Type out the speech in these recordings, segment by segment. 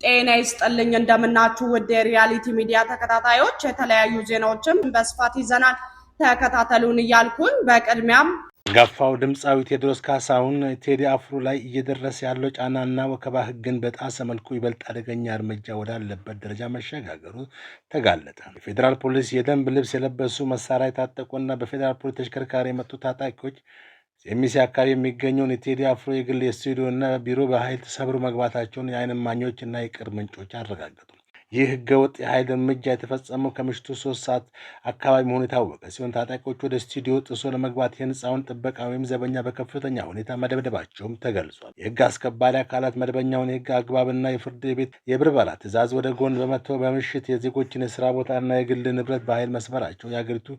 ጤና ይስጥልኝ እንደምናችሁ ውድ የሪያሊቲ ሚዲያ ተከታታዮች የተለያዩ ዜናዎችን በስፋት ይዘናል ተከታተሉን እያልኩኝ በቅድሚያም ጋፋው ድምጻዊ ቴዎድሮስ ካሳሁን ቴዲ አፍሮ ላይ እየደረሰ ያለው ጫናና ወከባ ህግን በጣሰ መልኩ ይበልጥ አደገኛ እርምጃ ወዳለበት ደረጃ መሸጋገሩ ተጋለጠ። የፌዴራል ፖሊስ የደንብ ልብስ የለበሱ መሳሪያ የታጠቁና በፌዴራል ፖሊስ ተሽከርካሪ የመጡ ታጣቂዎች የሚሲ አካባቢ የሚገኘውን የቴዲ አፍሮ የግል ስቱዲዮ እና ቢሮ በኃይል ተሰብሮ መግባታቸውን የዓይን እማኞችና የቅርብ ምንጮች አረጋገጡ። ይህ ህገወጥ የኃይል እርምጃ የተፈጸመው ከምሽቱ 3 ሰዓት አካባቢ መሆኑ የታወቀ ሲሆን ታጣቂዎቹ ወደ ስቱዲዮ ጥሶ ለመግባት የህንፃውን ጥበቃ ወይም ዘበኛ በከፍተኛ ሁኔታ መደብደባቸውም ተገልጿል። የህግ አስከባሪ አካላት መደበኛውን የህግ አግባብና የፍርድ ቤት የብርበራ ትዕዛዝ ወደ ጎን በመተው በምሽት የዜጎችን የስራ ቦታና የግል ንብረት በኃይል መስበራቸው የሀገሪቱ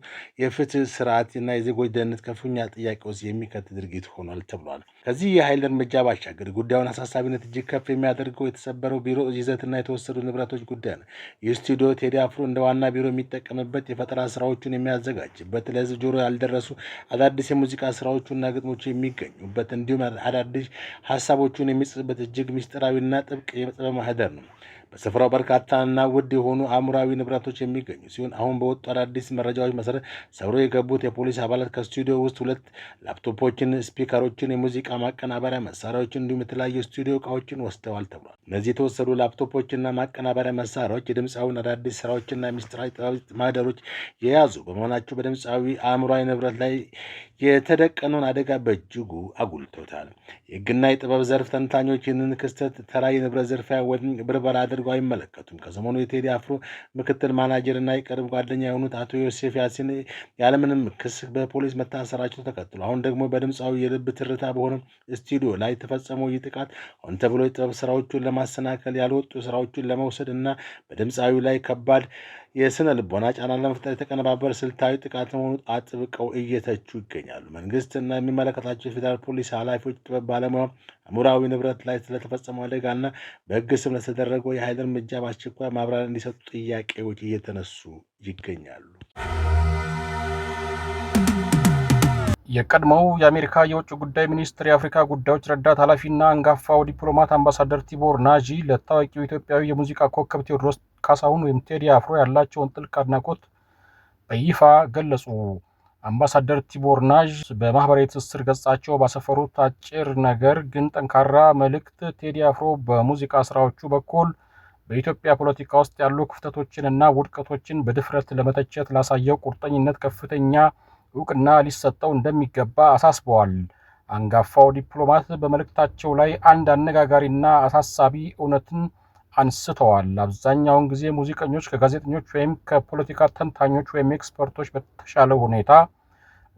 የፍትህ ስርዓትና የዜጎች ደህንነት ከፍተኛ ጥያቄ ውስጥ የሚከት ድርጊት ሆኗል ተብሏል። ከዚህ የኃይል እርምጃ ባሻገር ጉዳዩን አሳሳቢነት እጅግ ከፍ የሚያደርገው የተሰበረው ቢሮ ይዘትና የተወሰዱ ንብረቶች ጉዳይ ነው። የስቱዲዮ ቴዲ አፍሮ እንደ ዋና ቢሮ የሚጠቀምበት የፈጠራ ስራዎችን የሚያዘጋጅበት ለህዝብ ጆሮ ያልደረሱ አዳዲስ የሙዚቃ ስራዎችና ግጥሞች የሚገኙበት እንዲሁም አዳዲስ ሀሳቦችን የሚጽፍበት እጅግ ምስጢራዊና ጥብቅ የጥበብ ማህደር ነው። በስፍራው በርካታና ውድ የሆኑ አእምሯዊ ንብረቶች የሚገኙ ሲሆን አሁን በወጡ አዳዲስ መረጃዎች መሰረት ሰብሮ የገቡት የፖሊስ አባላት ከስቱዲዮ ውስጥ 2 ላፕቶፖችን፣ ስፒከሮችን፣ የሙዚቃ ማቀናበሪያ መሳሪያዎችን እንዲሁም የተለያዩ ስቱዲዮ እቃዎችን ወስደዋል ተብሏል። እነዚህ የተወሰዱ ላፕቶፖችና ማቀናበሪያ መሳሪያዎች የድምፃዊውን አዳዲስ ስራዎችና ምስጢራዊ ጥበብ ማህደሮች የያዙ በመሆናቸው በድምፃዊ አእምሯዊ ንብረት ላይ የተደቀነውን አደጋ በእጅጉ አጉልቶታል። የህግና የጥበብ ዘርፍ ተንታኞች ይህንን ክስተት ተራ የንብረት ዝርፊያ ወይም ብርበራ አድርገው አይመለከቱም። ከሰሞኑ የቴዲ አፍሮ ምክትል ማናጀር እና የቅርብ ጓደኛ የሆኑት አቶ ዮሴፍ ያሲን ያለምንም ክስ በፖሊስ መታሰራቸው ተከትሎ አሁን ደግሞ በድምፃዊ የልብ ትርታ በሆነ ስቱዲዮ ላይ የተፈጸመው ይህ ጥቃት ሆን ተብሎ የጥበብ ስራዎቹን ለማሰናከል ያልወጡ ስራዎችን ለመውሰድ እና በድምፃዊ ላይ ከባድ የስነ ልቦና ጫና ለመፍጠር የተቀነባበረ ስልታዊ ጥቃት መሆኑን አጥብቀው እየተቹ ይገኛሉ። መንግስትና የሚመለከታቸው የፌዴራል ፖሊስ ኃላፊዎች ጥበብ ባለሙያ አእምሯዊ ንብረት ላይ ስለተፈጸመው አደጋና በህግ ስም ለተደረገው የኃይል እርምጃ በአስቸኳይ ማብራሪያ እንዲሰጡ ጥያቄዎች እየተነሱ ይገኛሉ። የቀድሞው የአሜሪካ የውጭ ጉዳይ ሚኒስትር የአፍሪካ ጉዳዮች ረዳት ኃላፊና አንጋፋው ዲፕሎማት አምባሳደር ቲቦር ናጂ ለታዋቂው ኢትዮጵያዊ የሙዚቃ ኮከብ ቴዎድሮስ ካሳሁን ወይም ቴዲ አፍሮ ያላቸውን ጥልቅ አድናቆት በይፋ ገለጹ። አምባሳደር ቲቦር ናጂ በማህበራዊ ትስስር ገጻቸው ባሰፈሩት አጭር ነገር ግን ጠንካራ መልእክት ቴዲ አፍሮ በሙዚቃ ስራዎቹ በኩል በኢትዮጵያ ፖለቲካ ውስጥ ያሉ ክፍተቶችንና ውድቀቶችን በድፍረት ለመተቸት ላሳየው ቁርጠኝነት ከፍተኛ እውቅና ሊሰጠው እንደሚገባ አሳስበዋል። አንጋፋው ዲፕሎማት በመልእክታቸው ላይ አንድ አነጋጋሪና አሳሳቢ እውነትን አንስተዋል። አብዛኛውን ጊዜ ሙዚቀኞች ከጋዜጠኞች ወይም ከፖለቲካ ተንታኞች ወይም ኤክስፐርቶች በተሻለ ሁኔታ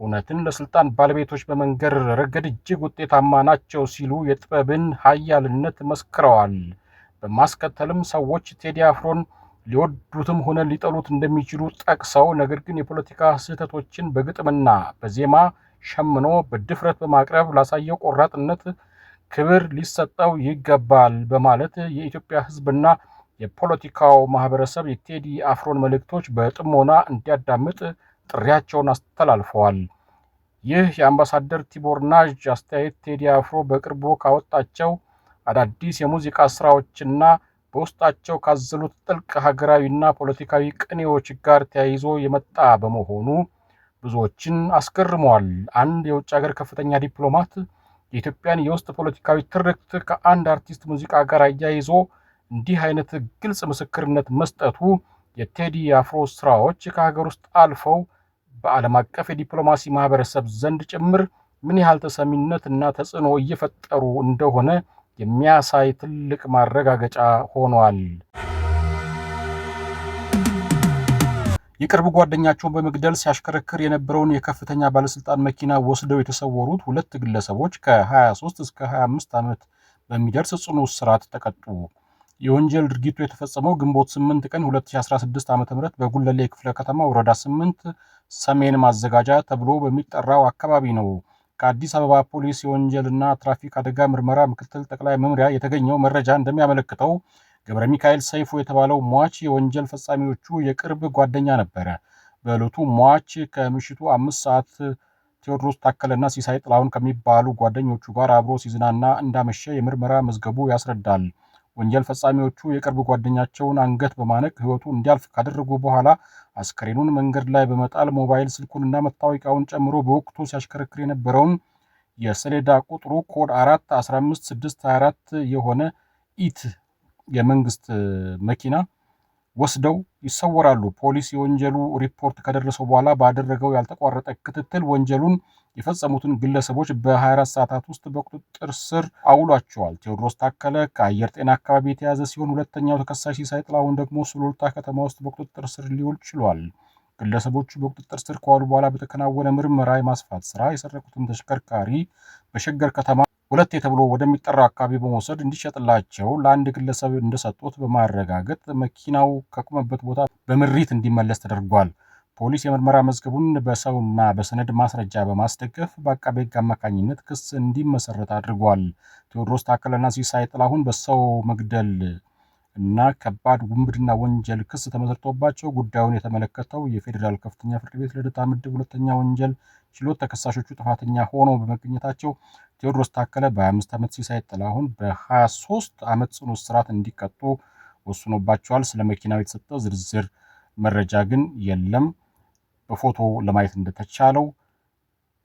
እውነትን ለስልጣን ባለቤቶች በመንገር ረገድ እጅግ ውጤታማ ናቸው ሲሉ የጥበብን ኃያልነት መስክረዋል። በማስከተልም ሰዎች ቴዲ አፍሮን ሊወዱትም ሆነ ሊጠሉት እንደሚችሉ ጠቅሰው ነገር ግን የፖለቲካ ስህተቶችን በግጥምና በዜማ ሸምኖ በድፍረት በማቅረብ ላሳየው ቆራጥነት ክብር ሊሰጠው ይገባል በማለት የኢትዮጵያ ሕዝብና የፖለቲካው ማህበረሰብ የቴዲ አፍሮን መልእክቶች በጥሞና እንዲያዳምጥ ጥሪያቸውን አስተላልፈዋል። ይህ የአምባሳደር ቲቦር ናጂ አስተያየት ቴዲ አፍሮ በቅርቡ ካወጣቸው አዳዲስ የሙዚቃ ስራዎችና በውስጣቸው ካዘሉት ጥልቅ ሀገራዊና ፖለቲካዊ ቅኔዎች ጋር ተያይዞ የመጣ በመሆኑ ብዙዎችን አስገርመዋል። አንድ የውጭ ሀገር ከፍተኛ ዲፕሎማት የኢትዮጵያን የውስጥ ፖለቲካዊ ትርክት ከአንድ አርቲስት ሙዚቃ ጋር አያይዞ እንዲህ አይነት ግልጽ ምስክርነት መስጠቱ የቴዲ አፍሮ ስራዎች ከሀገር ውስጥ አልፈው በዓለም አቀፍ የዲፕሎማሲ ማህበረሰብ ዘንድ ጭምር ምን ያህል ተሰሚነት እና ተጽዕኖ እየፈጠሩ እንደሆነ የሚያሳይ ትልቅ ማረጋገጫ ሆኗል። የቅርብ ጓደኛቸውን በመግደል ሲያሽከረክር የነበረውን የከፍተኛ ባለስልጣን መኪና ወስደው የተሰወሩት 2 ግለሰቦች ከ23 እስከ 25 ዓመት በሚደርስ ጽኑ እስራት ተቀጡ። የወንጀል ድርጊቱ የተፈጸመው ግንቦት 8 ቀን 2016 ዓ.ም በጉለሌ ክፍለ ከተማ ወረዳ 8 ሰሜን ማዘጋጃ ተብሎ በሚጠራው አካባቢ ነው። ከአዲስ አበባ ፖሊስ የወንጀልና ትራፊክ አደጋ ምርመራ ምክትል ጠቅላይ መምሪያ የተገኘው መረጃ እንደሚያመለክተው ገብረ ሚካኤል ሰይፉ የተባለው ሟች የወንጀል ፈጻሚዎቹ የቅርብ ጓደኛ ነበረ። በዕለቱ ሟች ከምሽቱ 5 ሰዓት ቴዎድሮስ ታከለና ሲሳይ ጥላሁን ከሚባሉ ጓደኞቹ ጋር አብሮ ሲዝናና እንዳመሸ የምርመራ መዝገቡ ያስረዳል። ወንጀል ፈጻሚዎቹ የቅርብ ጓደኛቸውን አንገት በማነቅ ሕይወቱ እንዲያልፍ ካደረጉ በኋላ አስከሬኑን መንገድ ላይ በመጣል ሞባይል ስልኩንና መታወቂያውን ጨምሮ በወቅቱ ሲያሽከረክር የነበረውን የሰሌዳ ቁጥሩ ኮድ 415624 የሆነ ኢት የመንግስት መኪና ወስደው ይሰወራሉ። ፖሊስ የወንጀሉ ሪፖርት ከደረሰው በኋላ ባደረገው ያልተቋረጠ ክትትል ወንጀሉን የፈጸሙትን ግለሰቦች በ24 ሰዓታት ውስጥ በቁጥጥር ስር አውሏቸዋል። ቴዎድሮስ ታከለ ከአየር ጤና አካባቢ የተያዘ ሲሆን ሁለተኛው ተከሳሽ ሲሳይ ጥላሁን ደግሞ ሱሉልታ ከተማ ውስጥ በቁጥጥር ስር ሊውል ችሏል። ግለሰቦቹ በቁጥጥር ስር ከዋሉ በኋላ በተከናወነ ምርመራ የማስፋት ስራ የሰረቁትን ተሽከርካሪ በሸገር ከተማ ሁለቴ ተብሎ ወደሚጠራው አካባቢ በመውሰድ እንዲሸጥላቸው ለአንድ ግለሰብ እንደሰጡት በማረጋገጥ መኪናው ከቆመበት ቦታ በምሪት እንዲመለስ ተደርጓል። ፖሊስ የምርመራ መዝገቡን በሰውና በሰነድ ማስረጃ በማስደገፍ በአቃቤ ሕግ አማካኝነት ክስ እንዲመሰረት አድርጓል። ቴዎድሮስ ታከለና ሲሳይ ጥላሁን በሰው መግደል እና ከባድ ውንብድና ወንጀል ክስ ተመስርቶባቸው ጉዳዩን የተመለከተው የፌዴራል ከፍተኛ ፍርድ ቤት ልደታ ምድብ ሁለተኛ ወንጀል ችሎት ተከሳሾቹ ጥፋተኛ ሆነው በመገኘታቸው ቴዎድሮስ ታከለ በ25 ዓመት፣ ሲሳይ ጥላሁን በ23 ዓመት ጽኑ እስራት እንዲቀጡ ወስኖባቸዋል። ስለ መኪናው የተሰጠ ዝርዝር መረጃ ግን የለም። በፎቶ ለማየት እንደተቻለው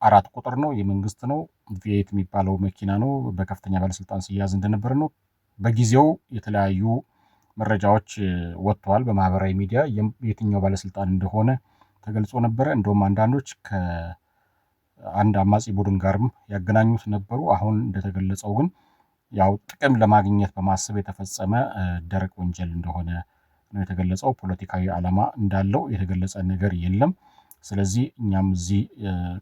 4 ቁጥር ነው፣ የመንግስት ነው፣ ቪኤት የሚባለው መኪና ነው። በከፍተኛ ባለስልጣን ሲያዝ እንደነበረ ነው። በጊዜው የተለያዩ መረጃዎች ወጥተዋል በማህበራዊ ሚዲያ የትኛው ባለስልጣን እንደሆነ ተገልጾ ነበረ። እንደውም አንዳንዶች ከአንድ አማጺ ቡድን ጋርም ያገናኙት ነበሩ። አሁን እንደተገለጸው ግን ያው ጥቅም ለማግኘት በማሰብ የተፈጸመ ደረቅ ወንጀል እንደሆነ ነው የተገለጸው። ፖለቲካዊ ዓላማ እንዳለው የተገለጸ ነገር የለም። ስለዚህ እኛም እዚህ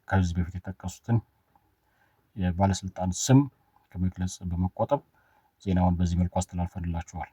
ከዚህ በፊት የተጠቀሱትን የባለስልጣን ስም ከመግለጽ በመቆጠብ ዜናውን በዚህ መልኩ አስተላልፈንላችኋል።